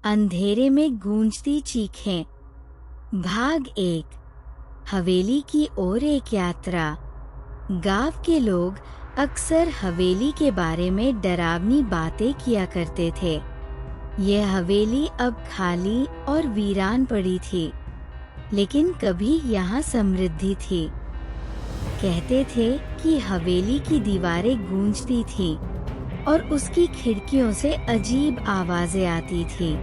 अंधेरे में गूंजती चीखें। भाग 1। हवेली की ओर एक यात्रा। गांव के लोग अक्सर हवेली के बारे में डरावनी बातें किया करते थे। यह हवेली अब खाली और वीरान पड़ी थी, लेकिन कभी यहाँ समृद्धि थी। कहते थे कि हवेली की दीवारें गूंजती थीं और उसकी खिड़कियों से अजीब आवाजें आती थी।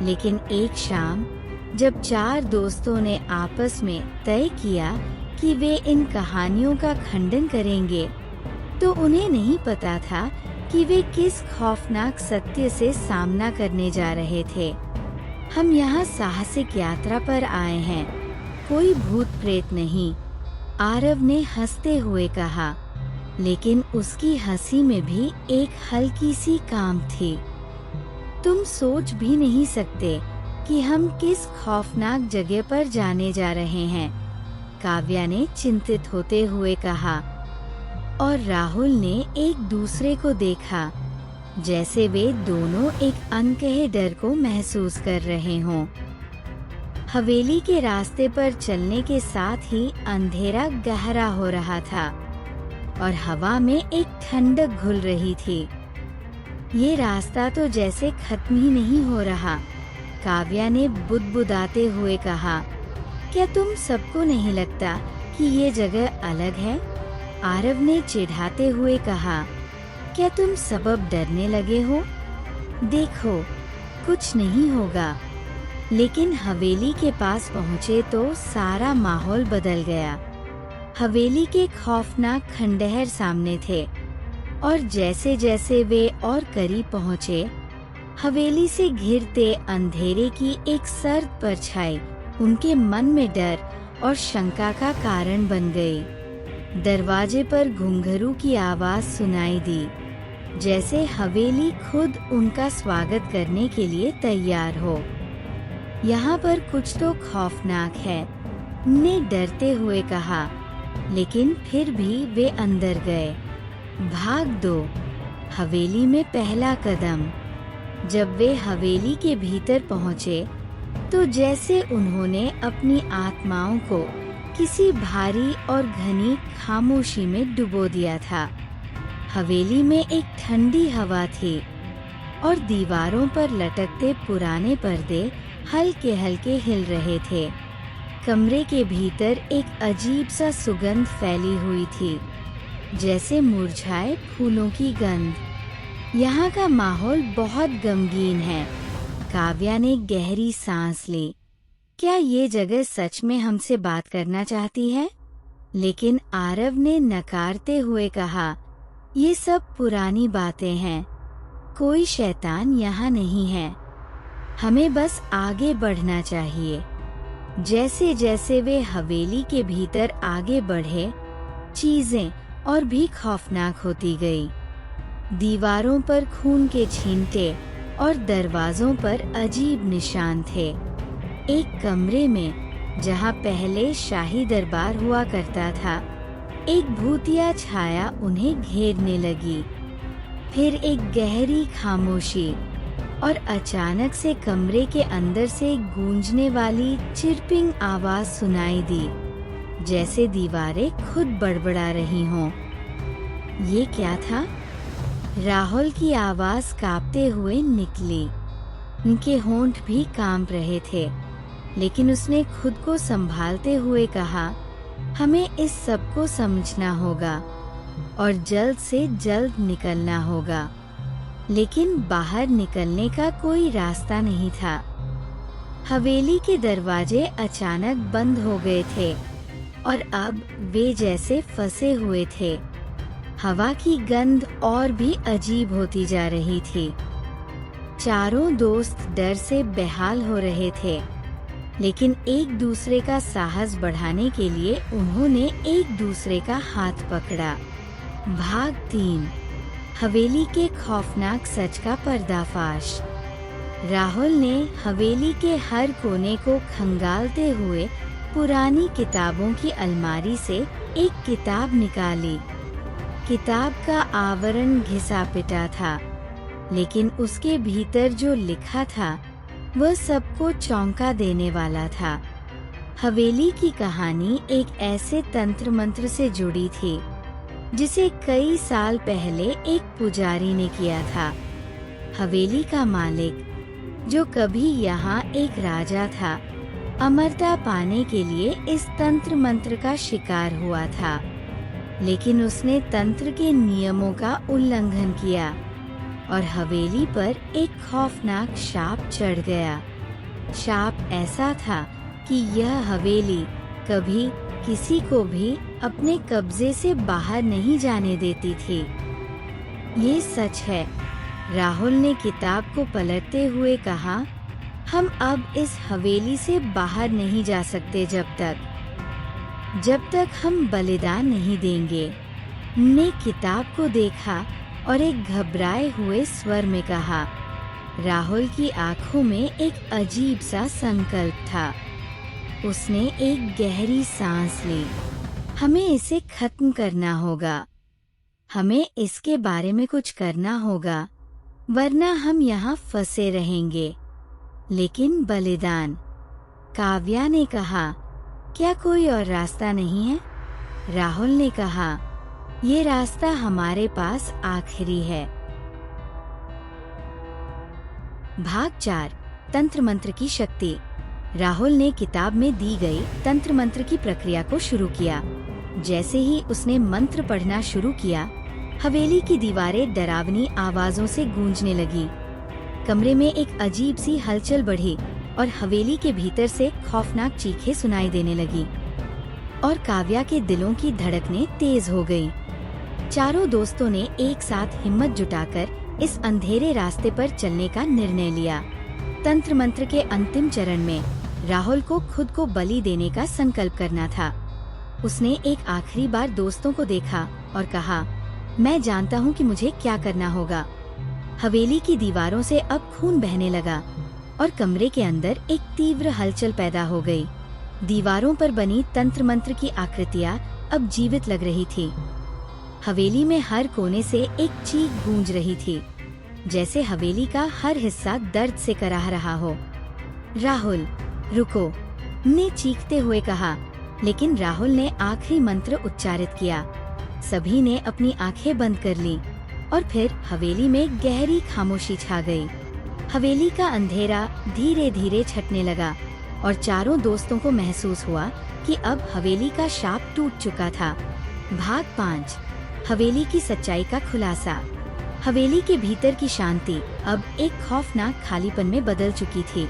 लेकिन एक शाम जब 4 दोस्तों ने आपस में तय किया कि वे इन कहानियों का खंडन करेंगे, तो उन्हें नहीं पता था कि वे किस खौफनाक सत्य से सामना करने जा रहे थे। हम यहाँ साहसिक यात्रा पर आए हैं, कोई भूत प्रेत नहीं, आरव ने हंसते हुए कहा, लेकिन उसकी हंसी में भी एक हल्की सी काम थी। तुम सोच भी नहीं सकते कि हम किस खौफनाक जगह पर जाने जा रहे हैं, काव्या ने चिंतित होते हुए कहा। और राहुल ने एक दूसरे को देखा, जैसे वे दोनों एक अनकहे डर को महसूस कर रहे हों। हवेली के रास्ते पर चलने के साथ ही अंधेरा गहरा हो रहा था और हवा में एक ठंडक घुल रही थी। ये रास्ता तो जैसे खत्म ही नहीं हो रहा, काव्या ने बुदबुदाते हुए कहा। क्या तुम सबको नहीं लगता कि ये जगह अलग है? आरव ने चिढ़ाते हुए कहा। क्या तुम सब अब डरने लगे हो? देखो, कुछ नहीं होगा। लेकिन हवेली के पास पहुँचे तो सारा माहौल बदल गया। हवेली के खौफनाक खंडहर सामने थे और जैसे जैसे वे और करीब पहुँचे, हवेली से घिरते अंधेरे की एक सर्द परछाई उनके मन में डर और शंका का कारण बन गई। दरवाजे पर घुंघरू की आवाज सुनाई दी, जैसे हवेली खुद उनका स्वागत करने के लिए तैयार हो। यहाँ पर कुछ तो खौफनाक है, ने डरते हुए कहा, लेकिन फिर भी वे अंदर गए। भाग 2। हवेली में पहला कदम। जब वे हवेली के भीतर पहुँचे, तो जैसे उन्होंने अपनी आत्माओं को किसी भारी और घनी खामोशी में डुबो दिया था। हवेली में एक ठंडी हवा थी और दीवारों पर लटकते पुराने पर्दे हल्के हल्के हिल रहे थे। कमरे के भीतर एक अजीब सा सुगंध फैली हुई थी, जैसे मुरझाए फूलों की गंध। यहाँ का माहौल बहुत गमगीन है, काव्या ने गहरी सांस ली। क्या ये जगह सच में हमसे बात करना चाहती है? लेकिन आरव ने नकारते हुए कहा, ये सब पुरानी बातें हैं, कोई शैतान यहाँ नहीं है, हमें बस आगे बढ़ना चाहिए। जैसे जैसे वे हवेली के भीतर आगे बढ़े, चीजें और भी खौफनाक होती गई। दीवारों पर खून के छींटे और दरवाजों पर अजीब निशान थे। एक कमरे में, जहाँ पहले शाही दरबार हुआ करता था, एक भूतिया छाया उन्हें घेरने लगी। फिर एक गहरी खामोशी और अचानक से कमरे के अंदर से गूंजने वाली चिरपिंग आवाज सुनाई दी, जैसे दीवारें खुद बड़बड़ा रही हों। ये क्या था? राहुल की आवाज कांपते हुए निकली। उनके होंठ भी कांप रहे थे, लेकिन उसने खुद को संभालते हुए कहा, हमें इस सब को समझना होगा और जल्द से जल्द निकलना होगा। लेकिन बाहर निकलने का कोई रास्ता नहीं था। हवेली के दरवाजे अचानक बंद हो गए थे और अब वे जैसे फंसे हुए थे। हवा की गंध और भी अजीब होती जा रही थी। चारों दोस्त डर से बेहाल हो रहे थे, लेकिन एक दूसरे का साहस बढ़ाने के लिए उन्होंने एक दूसरे का हाथ पकड़ा। भाग 3। हवेली के खौफनाक सच का पर्दाफाश। राहुल ने हवेली के हर कोने को खंगालते हुए पुरानी किताबों की अलमारी से एक किताब निकाली। किताब का आवरण घिसा पिटा था लेकिन उसके भीतर जो लिखा था वह सबको चौंका देने वाला था। हवेली की कहानी एक ऐसे तंत्र मंत्र से जुड़ी थी जिसे कई साल पहले एक पुजारी ने किया था। हवेली का मालिक, जो कभी यहाँ एक राजा था, अमरता पाने के लिए इस तंत्र मंत्र का शिकार हुआ था, लेकिन उसने तंत्र के नियमों का उल्लंघन किया और हवेली पर एक खौफनाक शाप चढ़ गया। शाप ऐसा था कि यह हवेली कभी किसी को भी अपने कब्जे से बाहर नहीं जाने देती थी। ये सच है, राहुल ने किताब को पलटते हुए कहा। हम अब इस हवेली से बाहर नहीं जा सकते जब तक हम बलिदान नहीं देंगे। ने किताब को देखा और एक घबराए हुए स्वर में कहा। राहुल की आंखों में एक अजीब सा संकल्प था। उसने एक गहरी सांस ली। हमें इसे खत्म करना होगा। हमें इसके बारे में कुछ करना होगा, वरना हम यहाँ फंसे रहेंगे। लेकिन बलिदान, काव्या ने कहा, क्या कोई और रास्ता नहीं है? राहुल ने कहा, ये रास्ता हमारे पास आखिरी है। भाग 4, तंत्र मंत्र की शक्ति। राहुल ने किताब में दी गई तंत्र मंत्र की प्रक्रिया को शुरू किया। जैसे ही उसने मंत्र पढ़ना शुरू किया, हवेली की दीवारें डरावनी आवाजों से गूंजने लगी। कमरे में एक अजीब सी हलचल बढ़ी और हवेली के भीतर से खौफनाक चीखें सुनाई देने लगी और काव्या के दिलों की धड़कनें तेज हो गईं। चारों दोस्तों ने एक साथ हिम्मत जुटाकर इस अंधेरे रास्ते पर चलने का निर्णय लिया। तंत्र मंत्र के अंतिम चरण में राहुल को खुद को बलि देने का संकल्प करना था। उसने एक आखिरी बार दोस्तों को देखा और कहा, मैं जानता हूँ कि मुझे क्या करना होगा। हवेली की दीवारों से अब खून बहने लगा और कमरे के अंदर एक तीव्र हलचल पैदा हो गई। दीवारों पर बनी तंत्र मंत्र की आकृतियाँ अब जीवित लग रही थी। हवेली में हर कोने से एक चीख गूंज रही थी, जैसे हवेली का हर हिस्सा दर्द से कराह रहा हो। राहुल, रुको, ने चीखते हुए कहा, लेकिन राहुल ने आखिरी मंत्र उच्चारित किया। सभी ने अपनी आंखें बंद कर ली और फिर हवेली में गहरी खामोशी छा गई। हवेली का अंधेरा धीरे धीरे छटने लगा और चारों दोस्तों को महसूस हुआ कि अब हवेली का शाप टूट चुका था। भाग 5, हवेली की सच्चाई का खुलासा। हवेली के भीतर की शांति अब एक खौफनाक खालीपन में बदल चुकी थी।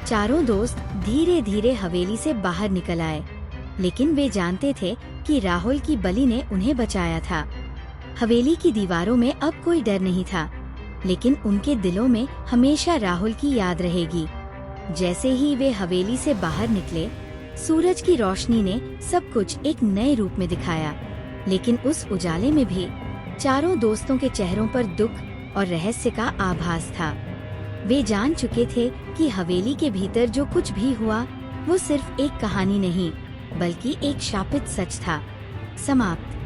चारों दोस्त धीरे धीरे हवेली से बाहर निकल आए, लेकिन वे जानते थे कि राहुल की बलि ने उन्हें बचाया था। हवेली की दीवारों में अब कोई डर नहीं था, लेकिन उनके दिलों में हमेशा राहुल की याद रहेगी। जैसे ही वे हवेली से बाहर निकले, सूरज की रोशनी ने सब कुछ एक नए रूप में दिखाया, लेकिन उस उजाले में भी चारों दोस्तों के चेहरों पर दुख और रहस्य का आभास था। वे जान चुके थे कि हवेली के भीतर जो कुछ भी हुआ वो सिर्फ एक कहानी नहीं, बल्कि एक शापित सच था। समाप्त।